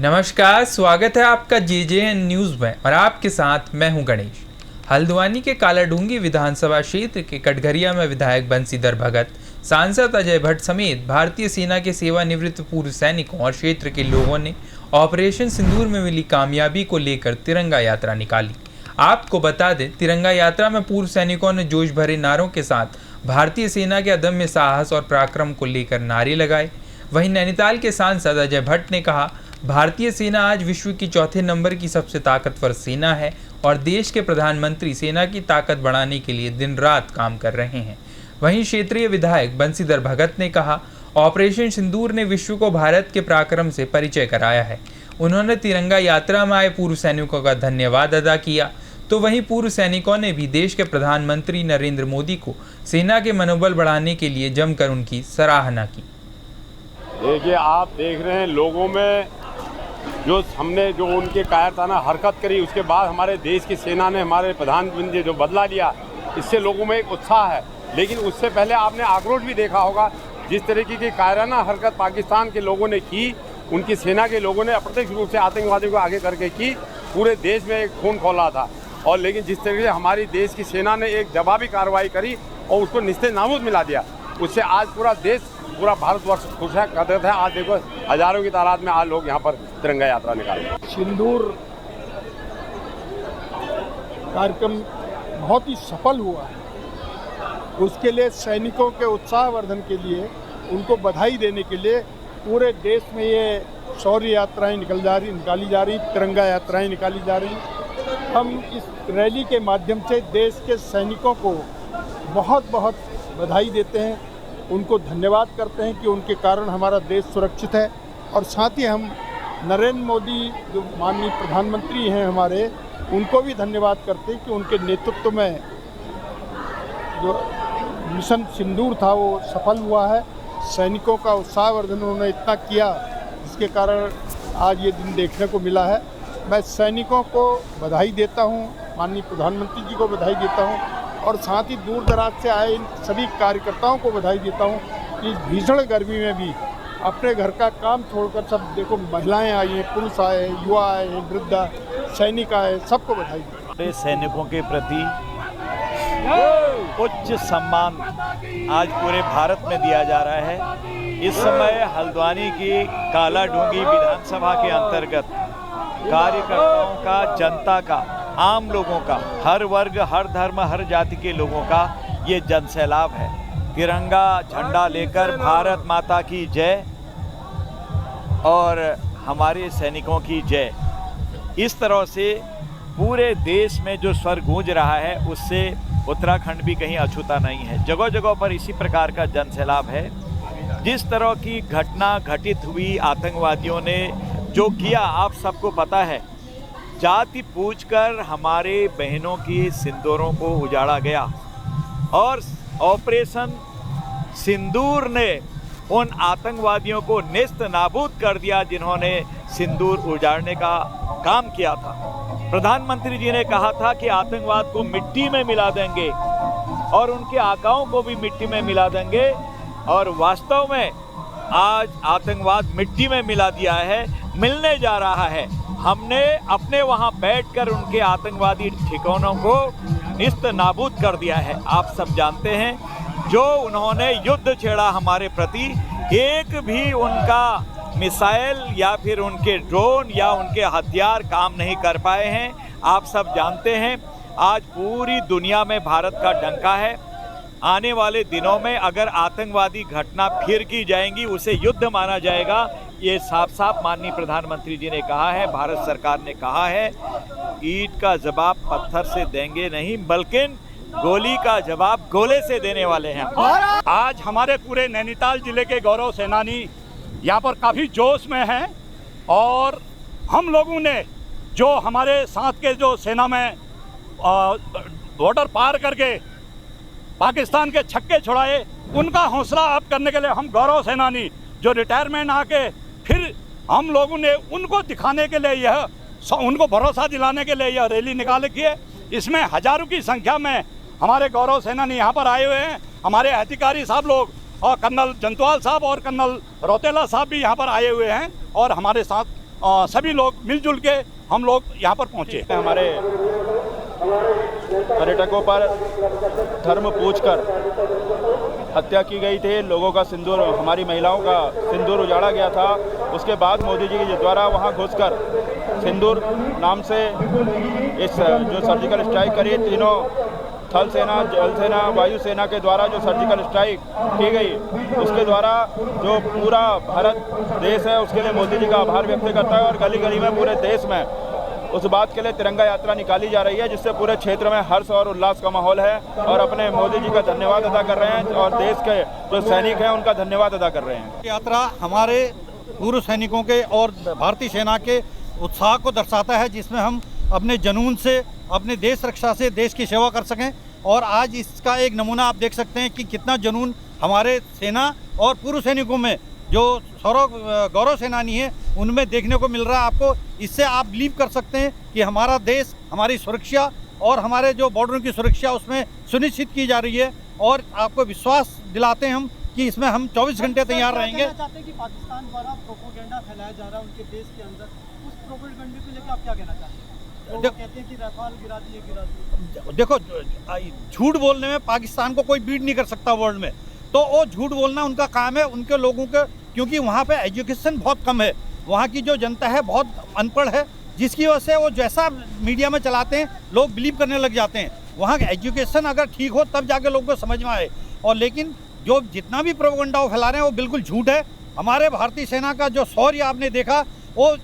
नमस्कार, स्वागत है आपका JJN न्यूज़ में और आपके साथ मैं हूं गणेश। हल्द्वानी के कालाढूंगी विधानसभा क्षेत्र के कटघरिया में विधायक बंशीधर भगत, सांसद अजय भट्ट समेत भारतीय सेना के सेवानिवृत्त पूर्व सैनिकों और क्षेत्र के लोगों ने ऑपरेशन सिंदूर में मिली कामयाबी को लेकर तिरंगा यात्रा निकाली। आपको बता दें, तिरंगा यात्रा में पूर्व सैनिकों ने जोश भरे नारों के साथ भारतीय सेना के अदम्य साहस और पराक्रम को लेकर नारे लगाए। वहीं नैनीताल के सांसद अजय भट्ट ने कहा, भारतीय सेना आज विश्व की चौथे नंबर की सबसे ताकतवर सेना है और देश के प्रधानमंत्री सेना की ताकत बढ़ाने के लिए दिन रात काम कर रहे हैं। वहीं क्षेत्रीय विधायक बंशीधर भगत ने कहा, ऑपरेशन सिंदूर ने विश्व को भारत के पराक्रम से परिचय कराया है। उन्होंने तिरंगा यात्रा में आए पूर्व सैनिकों का धन्यवाद अदा किया। तो वहीं पूर्व सैनिकों ने भी देश के प्रधानमंत्री नरेंद्र मोदी को सेना के मनोबल बढ़ाने के लिए जमकर उनकी सराहना की। देखिए, आप देख रहे हैं लोगों में हमने जो उनके कायरताना हरकत करी, उसके बाद हमारे देश की सेना ने हमारे प्रधानमंत्री जो बदला लिया, इससे लोगों में एक उत्साह है। लेकिन उससे पहले आपने आक्रोश भी देखा होगा, जिस तरीके की कायराना हरकत पाकिस्तान के लोगों ने की, उनकी सेना के लोगों ने अप्रत्यक्ष रूप से आतंकवादियों को आगे करके की, पूरे देश में एक खून खौला था। और लेकिन जिस तरीके से हमारी देश की सेना ने एक जवाबी कार्रवाई करी और उसको निस्ते नाबूद मिला दिया, उससे आज पूरा देश, पूरा भारतवर्ष खुश है, कदरत है। आज देखो, हजारों की तादाद में आज लोग यहाँ पर तिरंगा यात्रा निकाले। सिंदूर कार्यक्रम बहुत ही सफल हुआ है। उसके लिए सैनिकों के उत्साहवर्धन के लिए, उनको बधाई देने के लिए पूरे देश में ये शौर्य यात्राएं निकाली जा रही, तिरंगा यात्राएं निकाली जा रही। हम इस रैली के माध्यम से देश के सैनिकों को बहुत बहुत बधाई देते हैं, उनको धन्यवाद करते हैं कि उनके कारण हमारा देश सुरक्षित है। और साथ ही हम नरेंद्र मोदी जो माननीय प्रधानमंत्री हैं हमारे, उनको भी धन्यवाद करते हैं कि उनके नेतृत्व में जो मिशन सिंदूर था वो सफल हुआ है। सैनिकों का उत्साहवर्धन उन्होंने इतना किया, जिसके कारण आज ये दिन देखने को मिला है। मैं सैनिकों को बधाई देता हूँ, माननीय प्रधानमंत्री जी को बधाई देता हूँ और साथ ही दूर दराज से आए इन सभी कार्यकर्ताओं को बधाई देता हूँ कि इस भीषण गर्मी में भी अपने घर का काम छोड़कर सब, देखो, महिलाएं आई हैं, पुरुष आए हैं, युवा आए हैं, वृद्ध सैनिक आए, सबको बधाई देता हूँ। सैनिकों के प्रति उच्च सम्मान आज पूरे भारत में दिया जा रहा है। इस समय हल्द्वानी की कालाढूंगी विधानसभा के अंतर्गत कार्यकर्ताओं का, जनता का, आम लोगों का, हर वर्ग, हर धर्म, हर जाति के लोगों का ये जनसैलाब है। तिरंगा झंडा लेकर भारत माता की जय और हमारे सैनिकों की जय, इस तरह से पूरे देश में जो स्वर गूंज रहा है, उससे उत्तराखंड भी कहीं अछूता नहीं है। जगह जगह पर इसी प्रकार का जनसैलाब है। जिस तरह की घटना घटित हुई, आतंकवादियों ने जो किया, आप सबको पता है। जाति पूछकर हमारे बहनों की सिंदूरों को उजाड़ा गया और ऑपरेशन सिंदूर ने उन आतंकवादियों को नेस्त नाबूद कर दिया जिन्होंने सिंदूर उजाड़ने का काम किया था। प्रधानमंत्री जी ने कहा था कि आतंकवाद को मिट्टी में मिला देंगे और उनके आकाओं को भी मिट्टी में मिला देंगे, और वास्तव में आज आतंकवाद मिट्टी में मिला दिया है, मिलने जा रहा है। हमने अपने वहां बैठकर उनके आतंकवादी ठिकानों को निस्त नाबूद कर दिया है। आप सब जानते हैं, जो उन्होंने युद्ध छेड़ा हमारे प्रति, एक भी उनका मिसाइल या फिर उनके ड्रोन या उनके हथियार काम नहीं कर पाए हैं। आप सब जानते हैं, आज पूरी दुनिया में भारत का डंका है। आने वाले दिनों में अगर आतंकवादी घटना फिर की जाएंगी, उसे युद्ध माना जाएगा। ये साफ साफ माननीय प्रधानमंत्री जी ने कहा है, भारत सरकार ने कहा है, ईंट का जवाब पत्थर से देंगे नहीं, बल्कि गोली का जवाब गोले से देने वाले हैं। आज हमारे पूरे नैनीताल जिले के गौरव सेनानी यहाँ पर काफ़ी जोश में हैं और हम लोगों ने जो हमारे साथ के जो सेना में बॉर्डर पार करके पाकिस्तान के छक्के छुड़ाए, उनका हौसला अप करने के लिए हम गौरव सेनानी जो रिटायरमेंट आके फिर हम लोगों ने उनको दिखाने के लिए, यह उनको भरोसा दिलाने के लिए यह रैली निकाले की है। इसमें हजारों की संख्या में हमारे गौरव सेनानी यहाँ पर आए हुए हैं। हमारे अधिकारी साहब लोग और कर्नल जंतवाल साहब और कर्नल रौतेला साहब भी यहाँ पर आए हुए हैं और हमारे साथ सभी लोग मिलजुल के हम लोग यहाँ पर पहुँचे। हमारे पर्यटकों पर धर्म पूछकर हत्या की गई थी, लोगों का सिंदूर, हमारी महिलाओं का सिंदूर उजाड़ा गया था। उसके बाद मोदी जी के द्वारा वहां घुसकर सिंदूर नाम से इस जो सर्जिकल स्ट्राइक करी, तीनों थल सेना, जल सेना, वायु सेना के द्वारा जो सर्जिकल स्ट्राइक की गई, उसके द्वारा जो पूरा भारत देश है उसके लिए मोदी जी का आभार व्यक्त करता है और गली गली में पूरे देश में उस बात के लिए तिरंगा यात्रा निकाली जा रही है, जिससे पूरे क्षेत्र में हर्ष और उल्लास का माहौल है और अपने मोदी जी का धन्यवाद अदा कर रहे हैं और देश के जो सैनिक हैं उनका धन्यवाद अदा कर रहे हैं। यात्रा हमारे पूर्व सैनिकों के और भारतीय सेना के उत्साह को दर्शाता है, जिसमें हम अपने जुनून से, अपने देश रक्षा से देश की सेवा कर सकें। और आज इसका एक नमूना आप देख सकते हैं कि कितना जुनून हमारे सेना और पूर्व सैनिकों में, जो गौरव सेनानी है, उनमें देखने को मिल रहा है। आपको इससे आप बिलीव कर सकते हैं कि हमारा देश, हमारी सुरक्षा और हमारे जो बॉर्डरों की सुरक्षा उसमें सुनिश्चित की जा रही है। और आपको विश्वास दिलाते हैं हम कि इसमें हम 24 घंटे तैयार रहेंगे। चाहते हैं कि पाकिस्तान द्वारा प्रोपेगेंडा फैलाया जा रहा है उनके देश के अंदर, उस प्रोपेगेंडे को लेकर आप क्या कहना चाहते हैं? वो कहते हैं कि रफाल गिरा दिए। देखो, झूठ बोलने में पाकिस्तान को कोई बीट नहीं कर सकता वर्ल्ड में, तो वो झूठ बोलना उनका काम है, उनके लोगों के, क्योंकि वहाँ पे एजुकेशन बहुत कम है, वहाँ की जो जनता है बहुत अनपढ़ है, जिसकी वजह से वो जैसा मीडिया में चलाते हैं लोग बिलीव करने लग जाते हैं। वहाँ का एजुकेशन अगर ठीक हो तब जाके लोगों को समझ में आए। और लेकिन जो जितना भी प्रोपेगेंडा वो फैला रहे हैं वो बिल्कुल झूठ है। हमारे भारतीय सेना का जो शौर्य आपने देखा, वो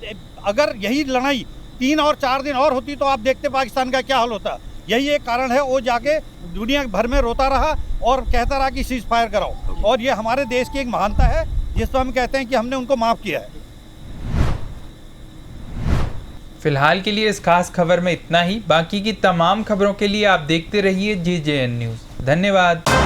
अगर यही लड़ाई 3 और 4 दिन और होती तो आप देखते पाकिस्तान का क्या हाल होता। यही एक कारण है, वो जाके दुनिया भर में रोता रहा और कहता रहा कि सीज फायर कराओ। और ये हमारे देश की एक महानता है, जिस पर हम कहते हैं कि हमने उनको माफ़ किया है। फिलहाल के लिए इस खास खबर में इतना ही। बाकी की तमाम खबरों के लिए आप देखते रहिए JJN न्यूज़। धन्यवाद।